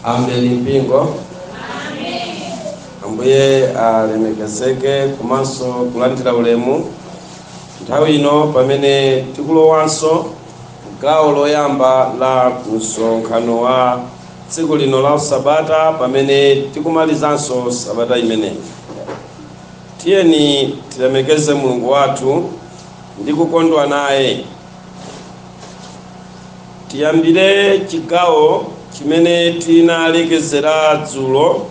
Ambeli mpingo. Ambuye alemekezeke komanso kulandira ulemu nthawi ino pamene tikulowanso gawo loyamba la msonkhano wa tsiku lino la Sabata, pamene tikumalizanso Sabata imene. Tiyeni tilemekeze Mulungu wathu ndi kukondwa naye. Tiyambire chigawo chimene tinalekezera dzulo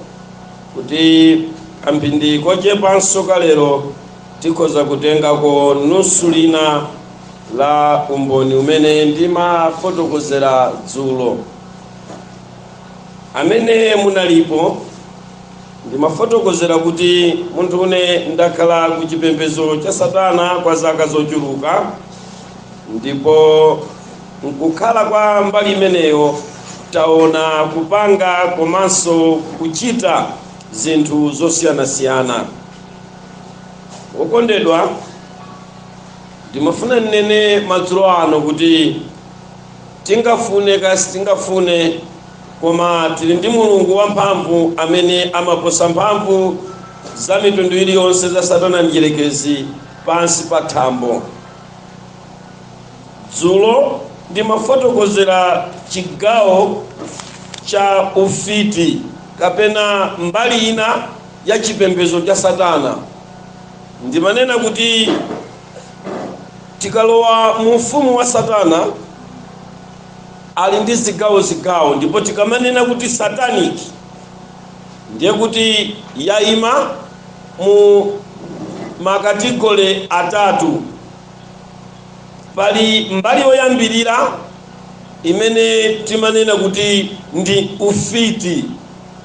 kuti amphindi kochepanso kalero tikhoza kutengako nusu lina la umboni umene ndimafotokozera dzulo. Amene munalipo ndimafotokozera kuti munthu une ndakhala ku chipembedzo cha Satana kwa zaka zochuluka, ndipo nkukhala kwa mbali imeneyo taona kupanga komanso kuchita zinthu zosiyanasiyana. Wokondedwa, ndimafuna nene madzulo ano kuti tingafune kasi tingafune, koma tili ndi Mulungu wamphamvu amene amaposa mphamvu za mitundu iliyonse za Satana mdierekezi pansi pa thambo. Dzulo ndimafotokozera chigawo cha ufiti kapena mbali ina ya chipembedzo cha Satana. Ndimanena kuti tikalowa mu ufumu wa Satana ali ndi zigawo, ndipo tikamanena kuti satanic ndiye kuti yaima mu makategori atatu. Pali mbali yoyambirira imene timanena kuti ndi ufiti,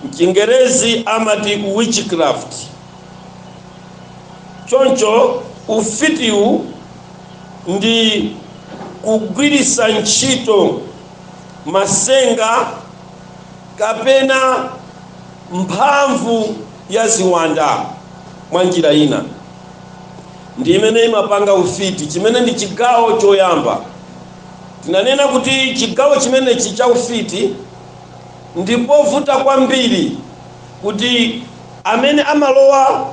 mchingerezi amati witchcraft. Choncho ufitiwu ndi kugwirisa ntchito masenga kapena mphamvu ya ziwanda mwa njira ina. Ndi imene imapanga ufiti, chimene ndi chigawo choyamba. Tinanena kuti chigawo chimenechi cha ufiti ndipovuta kwambiri kuti amene amalowa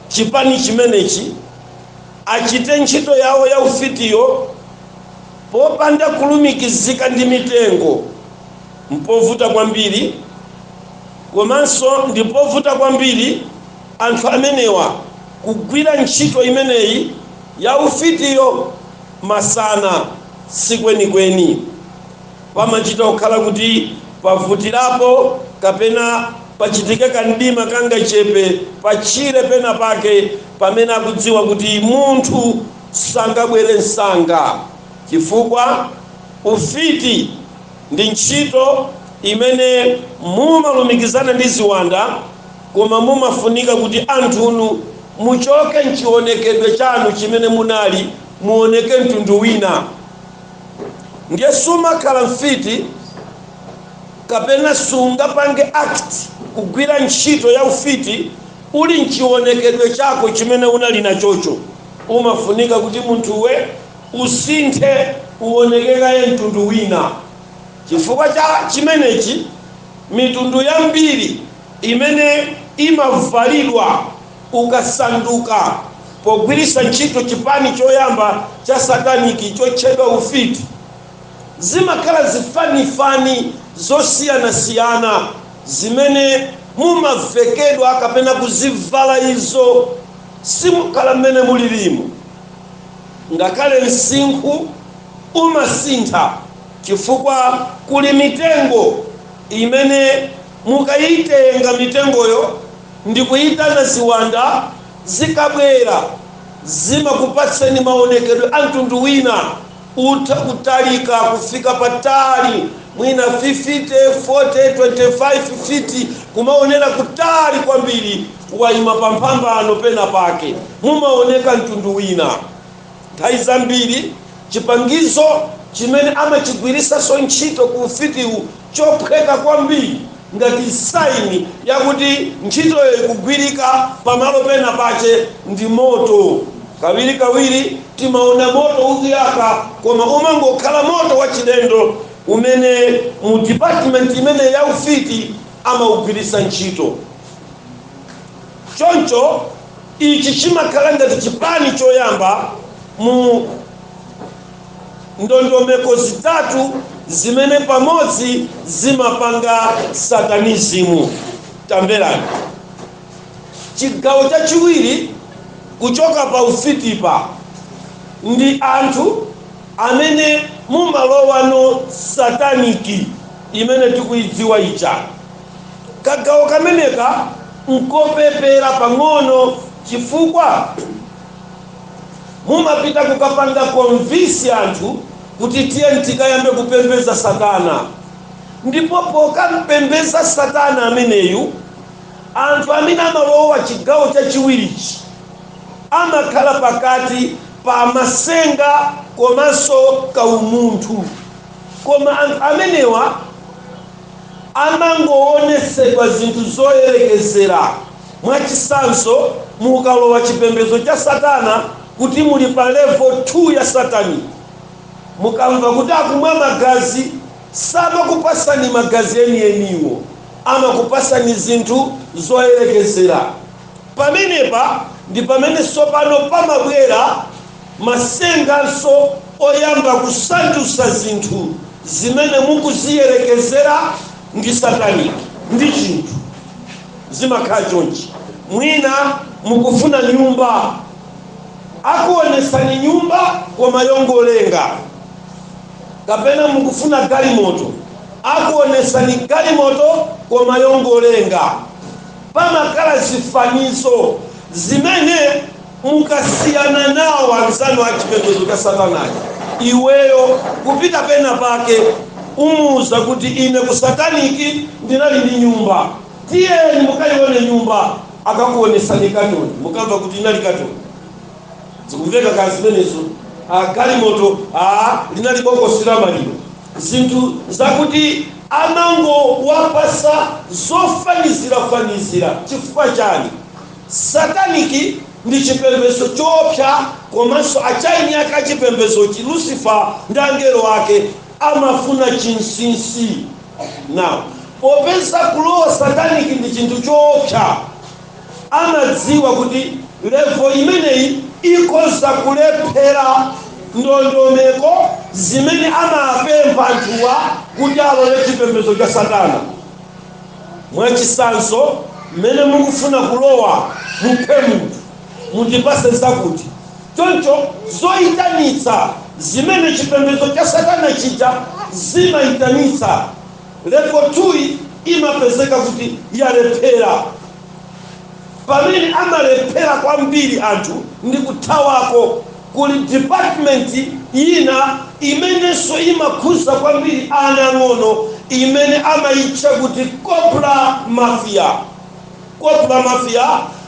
chipani chimenechi achite ntchito yawo ya ufitiyo popanda kulumikizika ndi mitengo. Mpovuta kwambiri, komanso ndipovuta kwambiri anthu amenewa kugwira ntchito imeneyi ya ufitiyo masana sikwenikweni. Pamachita kukhala kuti pavutirapo kapena pachitike kandima kanga chepe pachire pena pake pamene akudziwa kuti munthu sangabwere msanga, chifukwa ufiti ndi ntchito imene mumalumikizana ndi ziwanda, koma mumafunika kuti anthunu muchoke mchionekedwe chanu chimene munali muoneke mtundu wina. Ndiye sumakhala mfiti kapena sungapange act kugwira ntchito ya ufiti uli mchionekedwe chako chimene unali nachocho. Umafunika kuti munthuwe usinthe uonekekaye mtundu wina. Chifukwa cha chimenechi mitundu yambiri imene imavalidwa ukasanduka pogwirisa ntchito chipani choyamba cha sataniki chotchedwa ufiti, zimakhala zifanifani zosiyanasiyana zimene mumavekedwa kapena kuzivala izo simukhala mmene mulilimu. Ngakhale msinkhu umasintha chifukwa kuli mitengo imene mukayitenga mitengoyo ndi kuyitana ziwanda zikabwera zimakupatseni maonekedwe a mtundu wina, kutalika kufika patali mwina 50, 40, 25 feet, kumaonera kutali kwambiri, waima pamphambano pena pake mumaoneka mtundu wina. Nthawi zambiri chipangizo chimene amachigwirisa so ntchito ku ufitiwu chophweka kwambiri ngati saini yakuti ntchitoyo ikugwirika pamalo pena pache ndi moto. Kawiri timaona moto ukuyaka, koma umangokhala moto wachilendo umene mu department imene ya ufiti amaugwirisa ntchito. Choncho ichi chimakhala ngati chipani choyamba mu ndondomeko zitatu zimene pamodzi zimapanga satanism. Tamverani. Chigawo chachiwiri kuchoka pa ufitipa ndi anthu amene mumalowano sataniki imene tikuidziwa icha. Kagawo kameneka nkopepera pang'ono chifukwa mumapita kukapanga konvinsi anthu kuti tiye tikayambe kupembeza Satana. Ndipo pokampembeza Satana ameneyu, anthu amene amalowa chigawo chachiwirichi amakhala pakati pa masenga komanso kaumunthu. Koma anthu amenewa amangoonesedwa zinthu zoyerekezera. Mwachisanso mukalowa chipembedzo cha Satana kuti muli pa level 2 ya Satani, mukamva kuti akumwa magazi, samakupasani magazi enieniwo, amakupasani zinthu zoyerekezera. Pamenepa ndi pamene sopano pamabwera masenganso oyamba kusandusa zinthu zimene mukuziyerekezera ndi Satani ndi chinthu zimakhala chonchi. Mwina mukufuna nyumba, akuonesani nyumba koma yongolenga. Kapena mukufuna galimoto, akuonesani galimoto koma yongolenga. Pamakhala zifanizo zimene mukasiyana nawo anzanu a chipembedzo cha Satana. Iweyo kupita pena pake umuza kuti ine ku sataniki ndinali ndi nyumba, tiyeni mukayione nyumba, akakuonesani katoni, mukamva kuti inali katoni. Zikumveka kazi zimenezo. Galimoto linali bokosi la maliro. Zinthu zakuti amango wapasa zofanizira. Chifukwa chani? Sataniki ndi chipembedzo chopsa, komanso achaini akachipembedzo chi Lucifer ndi angelo wake amafuna chinsinsi. Now, popeza kulowa sataniki ndi chinthu chopsa, amadziwa kuti level imeneyi ikoza kulephera ndondomeko zimene amapempha anthuwa kuti alole chipembedzo cha Satana. Mwachisanso mmene mukufuna kulowa muphe munthu, mutipase zakuti. Choncho zoyitanitsa zimene chipembedzo cha Satana chija zimayitanitsa, level 2 imapezeka kuti yalephera. Pamene amalephera kwambiri anthu ndi kuthawako kuli department ina imenenso imakhuza kwambiri ana ang'ono imene amayitcha kuti Cobra Mafia. Cobra Mafia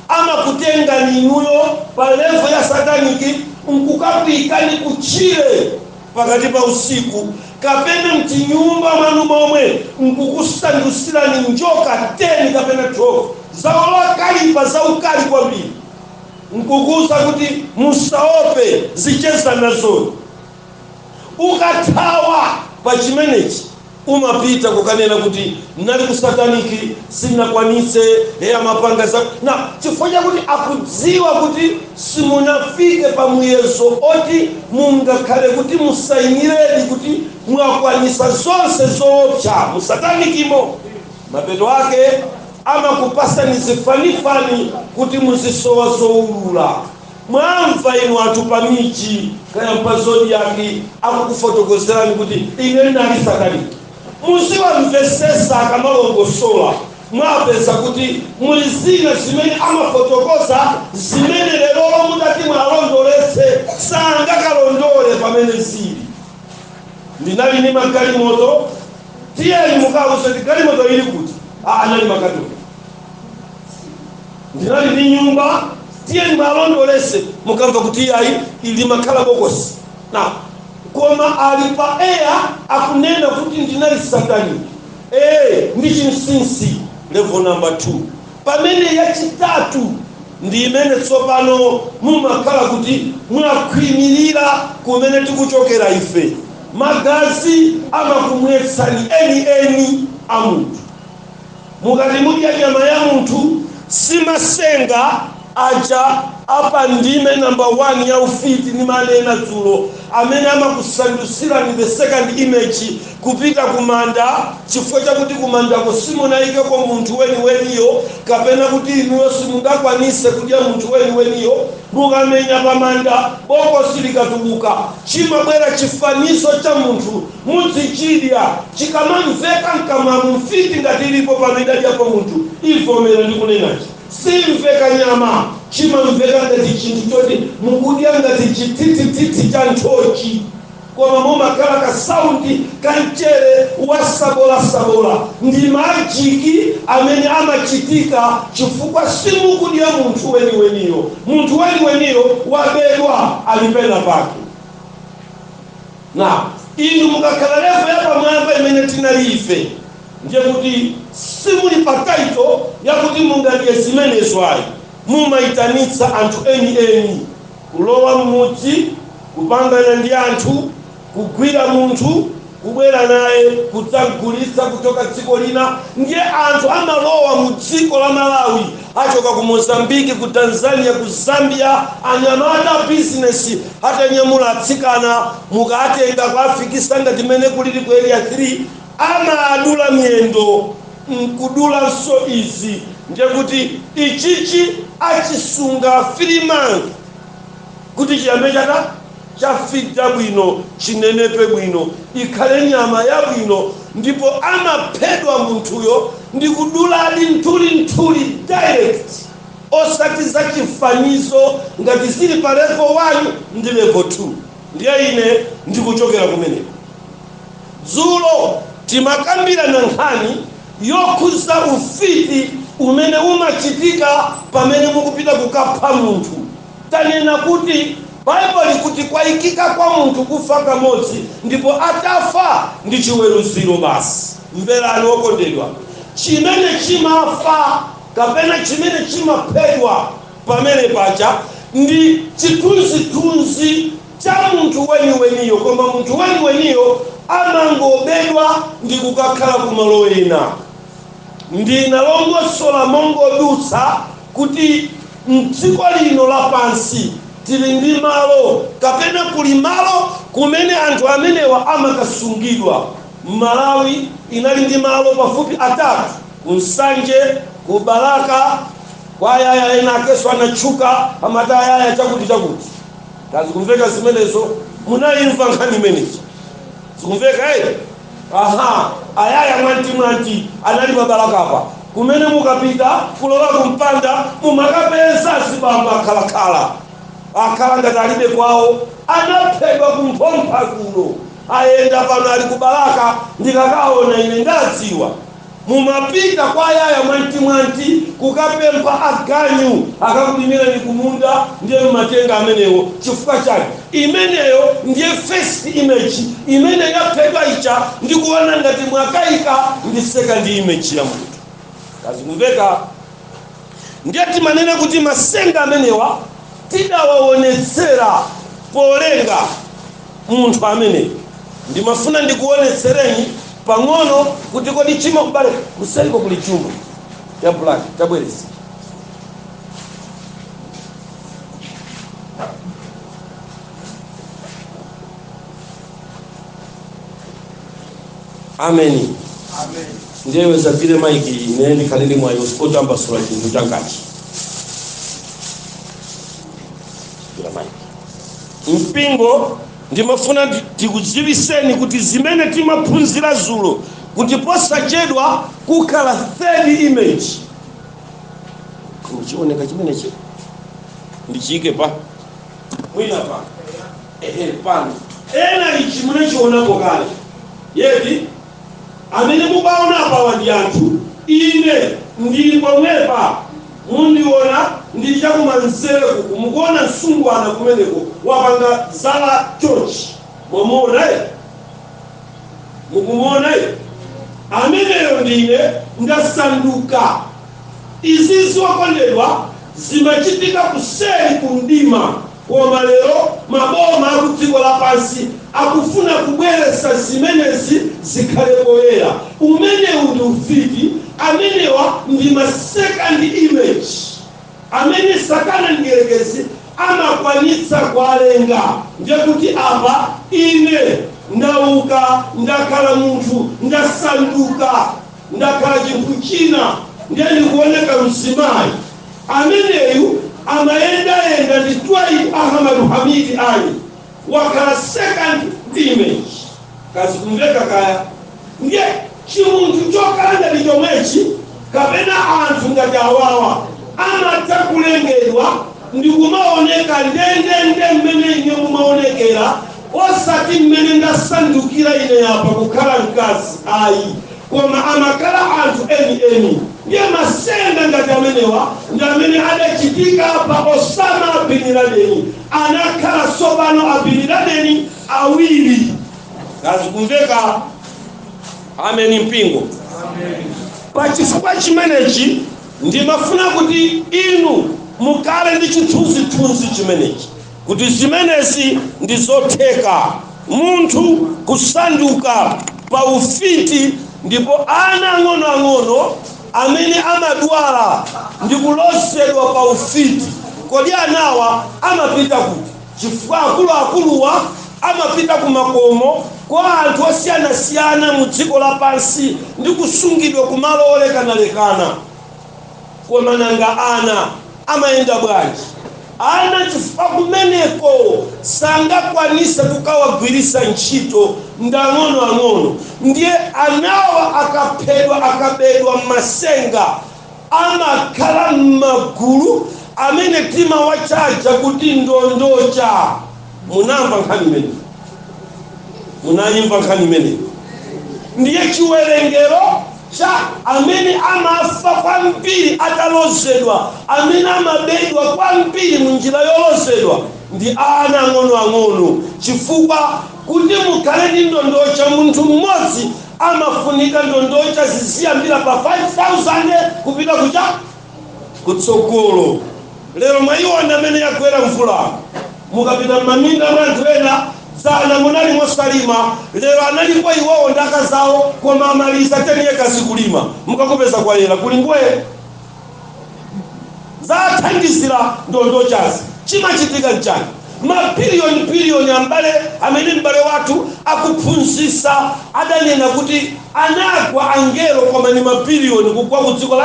amakutenga ninuyo pa level ya sataniki, nkukapikani kuchire pakati pa usiku, kapena mtinyumba mwanu momwe nkukusandusirani njoka 10 kapena 12 zaola kalipa za ukali kwambiri, nkukuza kuti musaope zicheza nazo. Ukathawa pa chimenechi umapita kukanena kuti nali kusataniki sinakwanitse mapanga za na chifukwa kuti akudziwa kuti simunafike pa muyezo oti mungakhale kuti musainiredi kuti mwakwanisa zonse zoopsa musatanikimo. Mapeto ake amakupasani zifanifani kuti muzisowa zoulula. Mwamva inu anthu pamichi kaya mpazodi yaki akukufotokozerani kuti ine ndali sataniki. Muziwamvesesa akamalongosola, mwapeza kuti muli zina zimene amafotokoza zimene lero mudati mwalondolese sangakalondole pamene zili. Ndinali ni magalimoto, tiyeni mukauze kuti galimoto ili kuti anali makatoni. Ndinali ni nyumba, tiyeni mwalondolese, mukamva kuti ayi ili makhala bokosi. Na koma alipa akunena kuti ndinali satani. Ndi chinsinsi level number 2. Pamene yachitatu ndi imene tsopano mumakhala kuti mwakhwimirira kumene tikuchokera ife. magazi amakumwetsani eni a munthu. Mukati mudya nyama ya munthu simasenga aja apa ndime number 1 ya ufiti ni manena dzulo amene amakusandusira ni the second image kupita kumanda chifukwa chakuti kumandako simunaikeko munthu weniyo kapena kuti inuyo simungakwanise kudya munthu weniyo. Mukamenya pamanda bokosi likatuluka chimabwera chifanizo cha munthu muzichidya chikamamveka mkamwa mfiti ngati ilipo pamidadya pa munthu ivomera ndikunenachi simveka nyama chimamveka ngati chinthu choti mukudya ngati chititititi cha nthochi koma mumakhala ka saundi kanchere wasabola ndi majiki amene amachitika chifukwa simukudya munthu weniyo. Munthu weniyo wabedwa alipena pake. Na inu mukakhala levo ya pamwamba imene tinalife ndiye kuti simuli pataito yakuti mungadye zimenezo ayi. Mumaitanitsa anthu eni kulowa mmudzi kupangana ndi anthu kugwira munthu kubwera naye kudzagulitsa kutoka dziko lina. Ndiye anthu amalowa mu dziko la Malawi achoka ku Mozambiki ku Tanzania ku Zambia anyamata business hata nyamula atsikana mukatenga kwafikisa ngati mene kulili ku area 3 amadula miyendo nkudula nso izi. Ndiye kuti ichichi achisunga 3 months kuti chiyambe chafita bwino chinenepe bwino ikhale nyama ya bwino ndipo amaphedwa munthuyo ndi kudula adi nthuli direct osati za chifanizo ngati zili pa level 1 ndi level 2. Ndiye ine ndikuchokera kumeneko. Dzulo timakambira na nkhani yokhuza ufiti umene umachitika pamene mukupita kukapha munthu. Tanena kuti Bible kuti kwaikika kwa munthu kufa kamodzi ndipo atafa ndi chiweruziro basi. Mverani wokondedwa, chimene chimafa kapena chimene chimaphedwa pamene paja ndi chithunzithunzi cha munthu weniyo koma munthu weniyo amangobedwa ndi kukakhala kumalo ena. Ndinalongosola mongodutsa kuti mdziko lino lapansi tili ndi malo kapena kuli malo kumene anthu amenewa amakasungidwa. Malawi inali ndi malo pafupi 3 kunsanje kubalaka kwa yaya ena akeso anatchuka amata yaya chakuti kazi kumveka zimenezo munayimva nkhani meneji zikumveka aha ayaya mwanti anali babalaka apa kumene mukapita kulola kumpanda mumakapeza zibamba akhala ngati alibe kwawo anaphedwa kumphompha kuno ayenda pano ali kubalaka ndikakaona ine ndadziwa mumapita kwa yaya mwanti kukapempha aganyu akakulimira ni kumunda ndiye matenga amenewo chifukwa chake imeneyo ndiye first image imene yaphedwa icha ndikuona ngati mwakaika ndi second image ya munthu. Kazi kumveka ndiye timanena kuti masenga amenewa tidawaonetsera polenga munthu amene ndimafuna ndikuonetsereni pang'ono kuti kodi chima kubale kusaliko kuli chumba ya black tabwerezi. Amen. Ndiye wezapire maiki ineni kalili mwayo sikotamba sura chintu changachi mpingo ndimafuna tikudziwiseni kuti zimene timaphunzira zulo kuti posachedwa kukhala third image kuchioneka chimenechi ndichike pa mwina pa pano ena ichi munachiona kale yeti amene mukaona apa wandi anthu ine ndili pomwepa mundiona ndi chakumanzere mukuona msungwana kumeneko wapanga Zala Church mumuona mukumuona ameneyo ndine ndasanduka. Izi ziwakondedwa zimachitika kuseri kundima koma lero maboma akudziko lapansi akufuna kubweretsa zimenezi zikhale poyera. Umene ndi ufiti, amenewa ndi ma second image amene Satana Mdierekezi amakwanitsa kuwalenga. Ndiye kuti apa ine ndauka, ndakhala munthu, ndasanduka, ndakhala chinthu china, ndiye ndikuoneka mzimayi. Ameneyu amayenda ndi Dwight Ahmad Hamid Ali, wakhala second image. Kazi kumveka kaya. Ndiye chimunthu chokalanda ndi chomwechi, kapena anthu ngati awawa amatha kulengedwa ndi kumaoneka ndende mmene ine mumaonekera, osati mmene ndasandukira ine apa kukhala mkazi ayi, koma amakhala anthu eni. Ndiye masenga ngati amenewa ndi amene adachitika pa Osama bin Laden, anakhala tsopano bin Laden awiri. Kazi kumveka ameni mpingo. Pachifukwa chimenechi ndimafuna kuti inu mukale ndi chithunzithunzi chimenechi, kuti zimenezi ndi zotheka munthu kusanduka pa ufiti, ndipo ana ang'ono amene amadwala ndi kulosedwa pa ufiti. Kodi anawa amapita kuti? Chifukwa akuluwa amapita ku makomo kwa anthu osiyanasiyana mu dziko lapansi ndi kusungidwa kumalo olekanalekana. Koma nanga ana amayenda bwanji? Ana chifukwa kumeneko sangakwanisa kukawagwirisa ntchito ndang'ono. Ndiye anawa akabedwa masenga amakhala m'magulu amene timawachaja kuti ndondocha. Munamva nkhani imene? Munayimva nkhani imene? Ndiye chiwerengero cha amene amafa kwambiri atalozedwa, amene amabedwa kwambiri munjira yolozedwa ndi ana ang'ono. Chifukwa kuti mukhale ndi ndondocha, munthu mmodzi amafunika ndondocha ziziyambira pa 5,000 kupita kutsogolo. Lero mwayiona amene yagwera mvula, mukapita m'maminda mwanthu ena zana munali mosalima, lero analipo iwowo ndaka zawo koma amaliza 10 years kulima, mukakupeza kwa yela kuli ngwe zathandizira ndondochazi. Chimachitika nchani? Mabiliyoni ambale amene mbale wathu akuphunzitsa adanena kuti anagwa angelo koma ni mabiliyoni kugwa ku dziko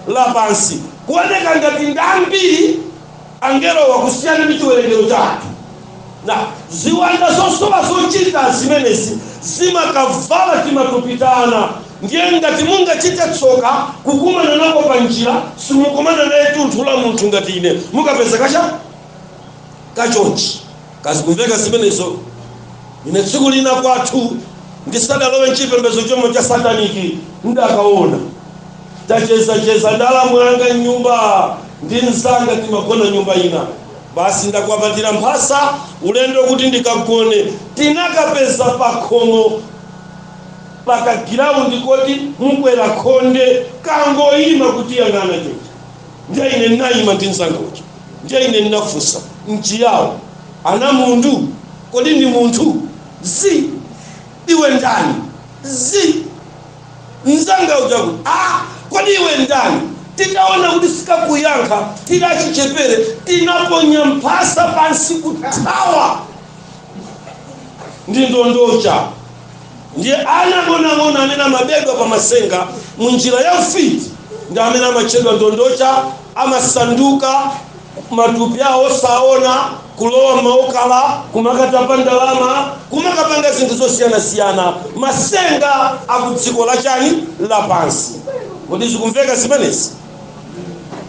lapansi. Kuoneka ngati ndambiri angelo wakusiyana ndi chiwerengero chathu. Na ziwanda zosowa zochita zimenezi zimakavala timatupitana. Ndiye ngati mungachite tsoka kukumana nako pa njira, simukumana naye tunthu la munthu ngati ine, mukapeza kachonchi. Kazi kumveka zimenezo. Ine tsiku lina kwathu ndisadalowe nchipembedzo chomwe cha sataniki, ndakaona tacheza ndala mwanga nyumba ndi nzanga timagona nyumba ina. Basi ndakwapatira mphasa ulendo kuti ndikagone. Tinakapeza pakhomo pakagiraundi koti mukwera khonde kangoyima kuti yang'ana chonchi. Ndiye ine ndinayima ndi nzanga uchi, ndiye ine ndinafunsa nchiyawo, ana munthu kodi ndi munthu? Iwe ndani? Nzanga uja kuti kodi iwe ndani? Tikaona kuti sikakuyankha, tikachichepere, tinaponya mphasa pansi kuthawa. Ndi ndondocha. Ndiye ana ng'ono amene amabedwa pa masenga munjira ya ufiti ndi amene amachedwa ndondocha, amasanduka matupi awo saona, kulowa maokala, kumakatapa ndalama, kumakapanga zinthu zosiyana-siyana. Masenga akudziko lapansi. Kodi zikumveka zimenezi?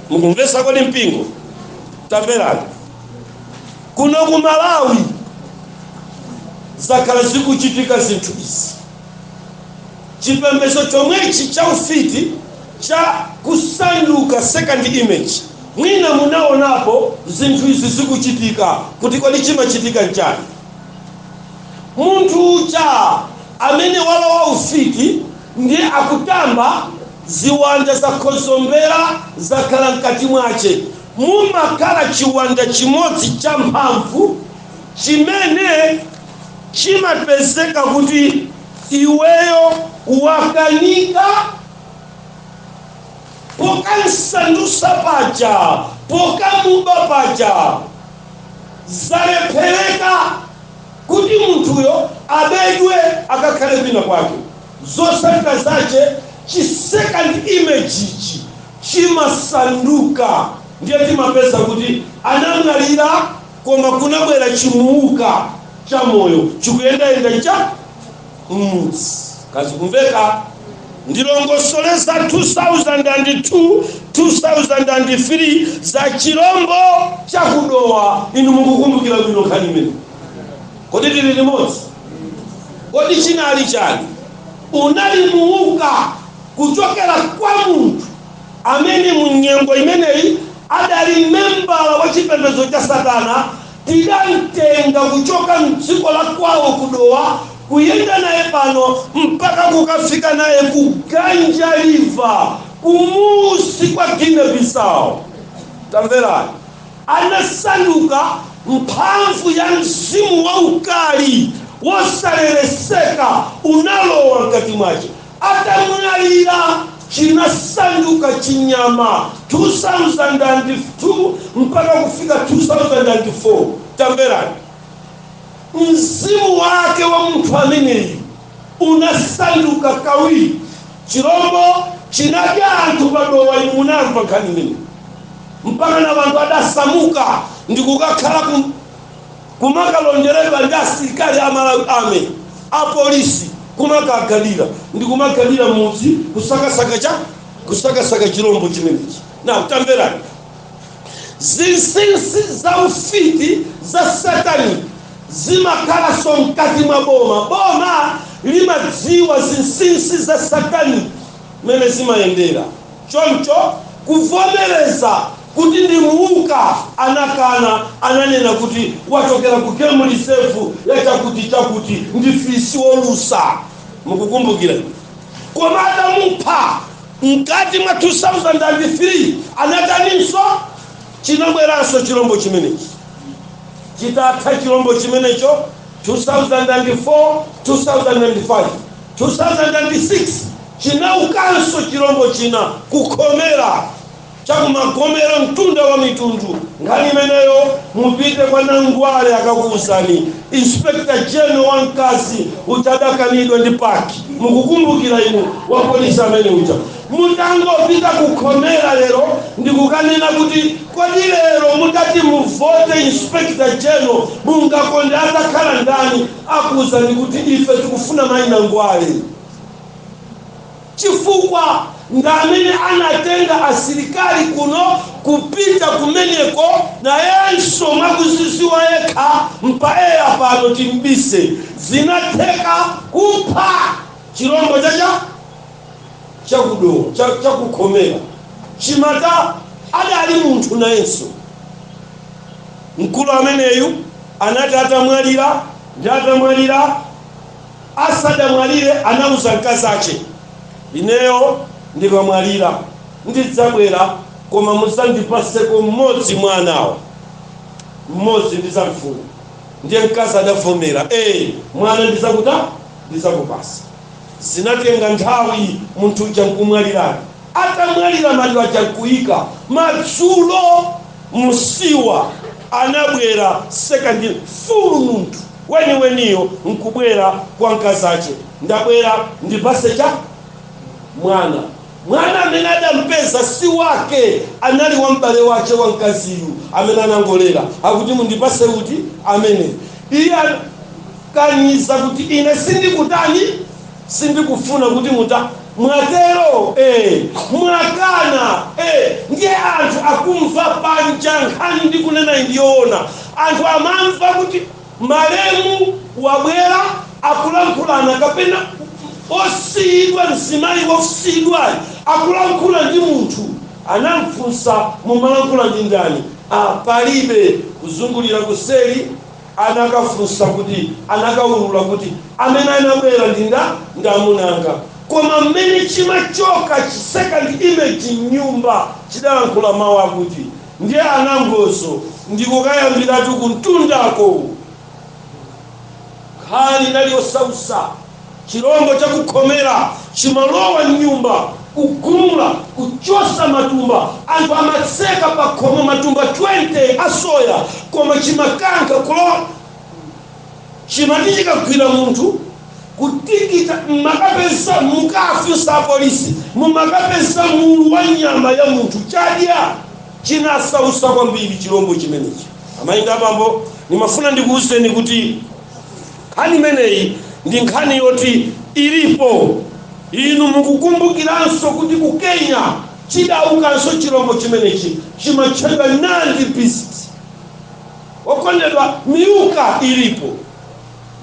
Mukumvesa kodi mpingo? Tamverani. Kuno ku Malawi zakhala zikuchitika zinthu izi. Chipembedzo chomwechi cha ufiti cha kusanduka second image. Mwina munaonapo zinthu izi zikuchitika, kuti kodi chimachitika nchani? Munthu uja amene walowa ufiti ndiye akutamba ziwanja za khozombera zakhala mkati mwache. mumakala chiwanda chimodzi cha mphamvu chimene chimapezeka kuti iweyo wakanika pokansandusa paja pokamuba paja zalephereka kuti munthuyo abedwe akakhale kwina kwake. Zosalika zace chi second image ichi chimasanduka, ndiye timapeza kuti anamwalira koma kunabwera chimuuka cha moyo chikuyendayenda cha mudzi. Kazi kumveka ndilongosole za 2002 2003 za chirombo cha kudowa. Inu mukukumbukira bwino nkhani imene? Kodi tili limodzi? Kodi chinali chani? Unali muuka kuchokera kwa munthu amene munyengo imeneyi adali membala wa chipembedzo cha Satana, tidamtenga kuchoka mdziko la kwawo kudowa kuyenda naye pano mpaka kukafika naye kuganja liva kumusi kwa Guinea-Bissau. Tamverani, anasanduka mphamvu ya mzimu wa ukali wosaleleseka unalowa mkati mwache. Atamwalira chinasanduka chinyama 2002 mpaka kufika 2004. Tamverani, mzimu wake wa mtu ameneyi unasanduka kawiri. Chirombo chinadya anthu padowa imunamva nkhani imene mpaka na vantu adasamuka ndikukakhala kumakalonjeredwa ndi asilikali ame apolisi kumakagalira ndikumagalira mudzi kusakasaka chirombo chimenechi. Na tamverani, zinsinsi za ufiti za Satani zimakhala so mkati mwa boma limadziwa zinsinsi za Satani mene zimayendera. Choncho kuvomereza kuti ndi muuka anakana, ananena kuti wachokera ku game reserve ya chakuti ndifisi wolusa. Mukukumbukira? Koma adamupha mkati mwa 2003 anataninso chinabweranso chirombo chimenechi. Chitatha chirombo chimenecho 2004 2005 2006 chinaukanso chirombo china kukhomera chakumagomera mtunda wa mitundu. Nkhani imeneyo mupite kwa Nangwale akakuuzani, Inspector General wa mkazi uchadakanidwa ndi paki. Mukukumbukira inu wa polisi amene ucha mutangopita kukhomera lero ndikukanena kuti kodi lero mutati muvote Inspector General mungakonde atakhala ndani, akuuzani kuti ife tikufuna mayi Nangwale chifukwa ndamene anatenga asilikali kuno kupita kumeneko na yenso makuziziwa yekha mpaeya pano timbise zinatheka kupha chirombo chakudowa chakukhomera. Chimata adali munthu nayenso mkulu ameneyu anati atamwalira asadamwalire anauza mkazi ache, ineyo ndikamwalira ndidzabwera koma musandipaseko mmodzi mwanawo, mmodzi ndizamfuna. Ndiye mkazi adavomera, mwana ndizakupasa. Zinatenga nthawi munthu uja nkumwalirani. Atamwalira maliro aja nkuyika madzulo musiwa anabwera second full munthu weniyo nkubwera kwa mkazi ache, ndabwera ndipase cha mwana amene adampeza si wake, anali wa mbale wache wa mkaziyu amene anangolera. Akuti mundipase kuti amene iye kaniza kuti ine sindikufuna kuti mwatero mwakana. Ndiye anthu akumva panja nkhani ndikunena indiyoona. Anthu amamva kuti malemu wabwera akulankhulana kapena osiyidwa mzimayi wosiyidwa akulankhula ndi munthu anamfunsa mumalankhula ndi ndani. Palibe kuzungulira kuseri, anakafunsa kuti anakaulula kuti amene anabwera ndamunanga. Koma mmene chimachoka second image nyumba chidalankhula mawu akuti ndiye anangoso ndikukayambiratu kuntundako khali naliyosausa chilombo chakukhomera chimalowa nyumba kugumula kuchosa matumba anthu amatseka pakhomo matumba 20 asoya koma chimakanka kulowa chimati chikagwira munthu kutikita mmakapeza mukafisa polisi mumakapeza mulu wa nyama ya munthu chadya chinasausa kwambiri chilombo chimenechi. Amainga bambo nimafuna ndikuwuzeni kuti nkhani imeneyi ndi nkhani yoti ilipo. Inu mukukumbukiranso kuti ku Kenya chidaukanso chilombo chimenechi chimatchedwa Nandi beast. Okondedwa, miuka ilipo.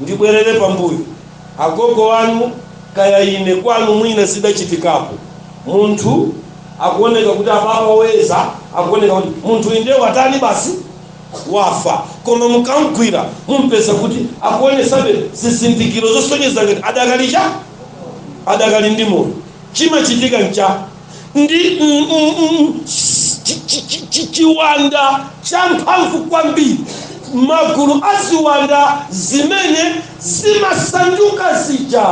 Ndibwerere pambuyo agogo wanu kaya ine kwanu mwina sidachitikapo munthu akuoneka kuti apapa weza akuoneka kuti munthu inde watani basi wafa koma mukamgwira mumpeza kuti akuonesabe zizindikiro zosonyeza ngati adakali ndi moyo. Chimachitika ncha ndi chiwanda cha mphamvu kwambiri magulu aziwanda zimene zimasanduka zija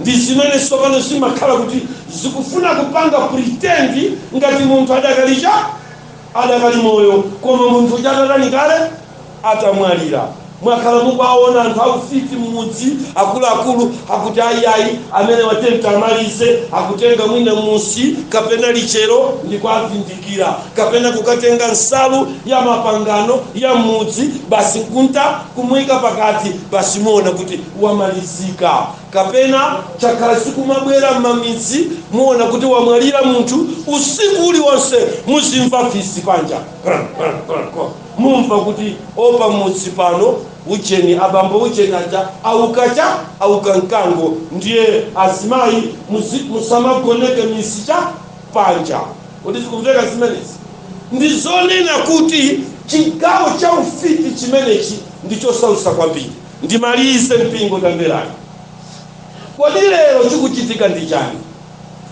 ndi zimene sopano zimakhala kuti zikufuna kupanga pretend ngati munthu adakali moyo koma munthu chatatani kale atamwalira. Mwakhala mukuwaona anthu akufiti mudzi akuluakulu akuti ayi amene watenta amalize akutenga mwina musi kapena lichero ndikwavindikira kapena kukatenga nsalu ya mapangano ya mudzi basi nkunta kumwika pakati basi muona kuti wamalizika kapena chakhala sikumabwera m'mamidzi muona kuti wamwalira munthu usiku uliwonse muzimva fisi panja mumva kuti opa mudzi pano ucheni abambo ucheni aja auka nkango ndiye azimayi musamagoneke misicha panja. Kuti zikumveka zimenezi ndizonena kuti chigawo cha ufiti chimenechi ndichosausa kwambiri. Ndimalize mpingo tamverani. Kodi lero chikuchitika ndi chani?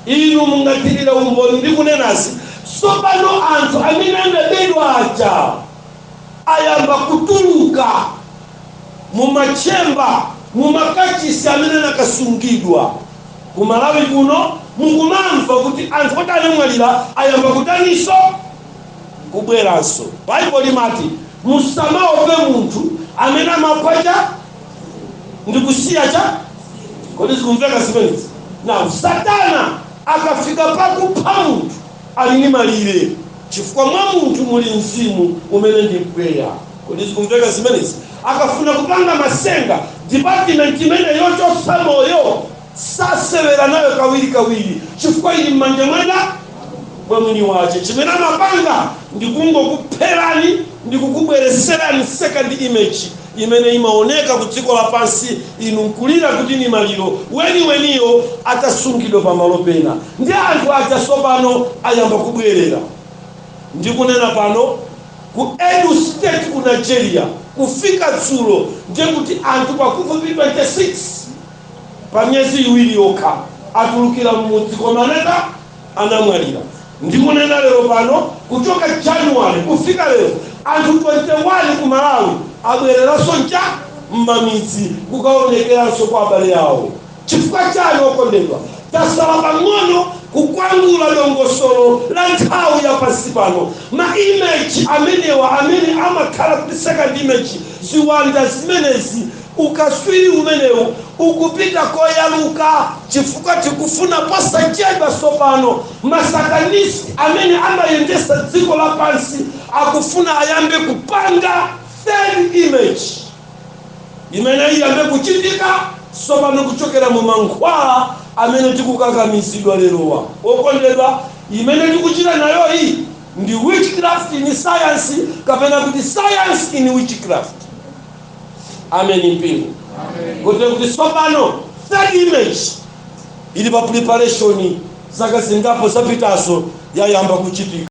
Inu mungatirira umboni ndikunenasi sopano anthu amene anabedwa aja ayamba kutuluka mumachemba mumakachisi amene nakasungidwa kumalawi kuno mukumamva kuti anthu oti anemwalira ayamba kutaniso kubweranso. Bible limati musamaope munthu amene amapacha ndikusiya cha. Kodi zikumveka zimenezi? Now Satana akafika pakupha munthu alini malire chifukwa mwa munthu muli mzimu umene ndi mpweya. Kodi zikumveka zimenezi? Akafuna kupanga masenga department imene yochosa moyo sasewera nayo kawiri chifukwa ili mmanja mwa mwini wache. Chimene amapanga ndikungokupherani ndikukubwereserani second image imene imaoneka ku dziko lapansi inu nkulira kuti ni maliro weniyo atasungidwa pamalo pena. Ndi anthu aja sopano ayamba kubwerera. Ndikunena pano ku Edo State ku Nigeria kufika dzulo ndiye kuti anthu pafupi 26 pa myezi iwiri yokha atulukira mudzi koma anamwalira. Ndikunena lero pano kuchoka January kufika lero anthu 21 ku Malawi abwereranso ncha m'mamidzi kukaonekeranso kwa abale yawo. Chifukwa chani okondedwa? Tasala pang'ono kukwangula dongosolo la nthawi ya pansi pano. Ma image amenewa amene amakhala kuti second image ziwanda zimenezi ukaswiri umenewu ukupita koyaluka chifukwa tikufuna posachedwa sopano masakanisi amene amayendesa dziko lapansi akufuna ayambe kupanga third image imene iyambe kuchitika sopano kuchokera mu mankhwala amene tikukakamizidwa lerowa. Okondedwa, imene tikuchita nayo iyi ndi witchcraft in science kapena kuti science in witchcraft. Amen mpingo. Kuti sopano third image ili pa preparation zaka zingapo zapitaso yayamba kuchitika.